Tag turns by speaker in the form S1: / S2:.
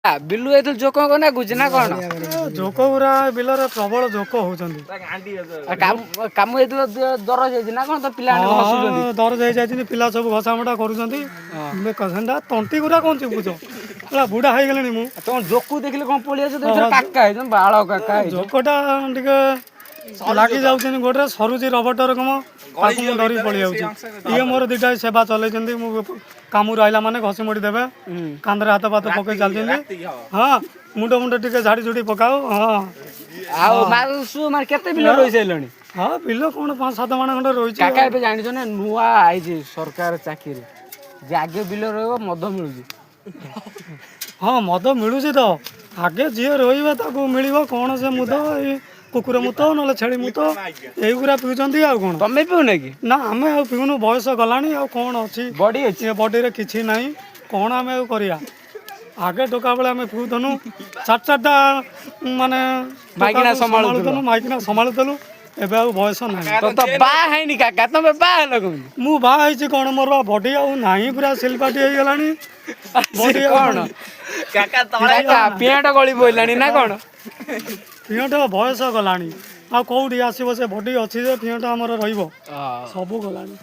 S1: ବିଲୁ ଏଇଥିରୁ ଜୋକ ନା ଗୁଜି ନା କଣ
S2: ଜୋକ ଗୁରା ବିଲରେ ପ୍ରବଳ ଜୋକ ହଉଛନ୍ତି।
S1: କାମ ହେଇଥିବ ଦରଜ ହେଇଛି ନା କଣ ତ ପିଲାମାନେ ଘସୁଛନ୍ତି।
S2: ଦରଜ ହେଇଯାଇଛନ୍ତି ପିଲା ସବୁ ଘଷାମଟା କରୁଛନ୍ତି। ତଣ୍ଟି ଗୁରା କଣ ଚିପୁଛ ହେଲା ବୁଢା ହେଇଗଲିଣି ମୁଁ।
S1: ତମ ଜୋକୁ ଦେଖିଲେ କଣ ପଳେଇ କାକା ହେଇଛ ବାଳ କାକା
S2: ଜୋକଟା ଟିକେ ଲାଗି ଯାଉଛନ୍ତି ଗୋଟରେ ସରୁଛି ରବଟର କମ ତାକୁ ମୁଁ ଧରି ପଳେଇ ଯାଉଛି। ଇଏ ମୋର ଦିଟା ସେବା ଚଲେଇଛନ୍ତି ମୁଁ କାମରୁ ଆଇଲା ମାନେ ଘଷି ମୋଡ଼ି ଦେବେ କାନ୍ଧରେ ହାତ ଫାତ ପକେଇ ଚାଲିଛନ୍ତି। ହଁ ମୁଣ୍ଡ ଟିକେ ଝାଡ଼ି ଝୁଡ଼ି ପକାଉ। ହଁ
S1: ଆଉ ମାନେ କେତେ ବିଲ ରହି ସାରିଲଣି?
S2: ହଁ ବିଲ କଣ 5-7 ମାଣ ଖଣ୍ଡେ ରହିଛି।
S1: କାକା ଏବେ ଜାଣିଛ ନା ନୂଆ ଆଇଛି ସରକାର ଚାକିରି ଯେ ଆଗେ ବିଲ ରହିବ ମଦ ମିଳୁଛି।
S2: ହଁ ମଦ ମିଳୁଛି ତ ଆଗେ ଯିଏ ରହିବେ ତାକୁ ମିଳିବ କଣ ସେ ମୁଦ ଏଇ କୁକୁର ମୁତ ନହେଲେ ଛେଳି ମୁତ ଏଇଗୁରା ପିଉଛନ୍ତି ଆଉ କଣ।
S1: ତମେ ପିଉନ କି?
S2: ନା ଆମେ ଆଉ ପିଉନୁ ବୟସ ଗଲାଣି ଆଉ କଣ ଅଛି
S1: ବଡି ଅଛି
S2: ଏ ବଡିରେ କିଛି ନାହିଁ କଣ ଆମେ ଆଉ କରିବା। ଆଗେ ଟୋକା ବେଳେ ଆମେ ପିଉଥିଲୁ 4-4ଟା ମାନେ
S1: ମାଇକିନା
S2: ସମ୍ଭାଳୁଥିଲୁ ମାଇକିନା ସମ୍ଭାଳୁଥିଲୁ। ଏବେ ଆଉ ବୟସ ନାହିଁ।
S1: ବାହା ହେଇନି କାକା ତମେ ବାହା ହେଲ କେମିତି?
S2: ମୁଁ ବାହା ହେଇଛି କଣ ମୋର ବା ବଡି ଆଉ ନାହିଁ ପୁରା ସିଲପାଟି ହେଇଗଲାଣି। ବଡି
S1: କଣ ପିଆଟ ଗଳି ପଇଲାଣି ନା କଣ?
S2: ପିଅଣ୍ଟ ବୟସ ଗଲାଣି ଆଉ କୋଉଠି ଆସିବ ସେ ବଡି ଅଛି ଯେ ପିଅଣ୍ଟ ଆମର ରହିବ ସବୁ ଗଲାଣି।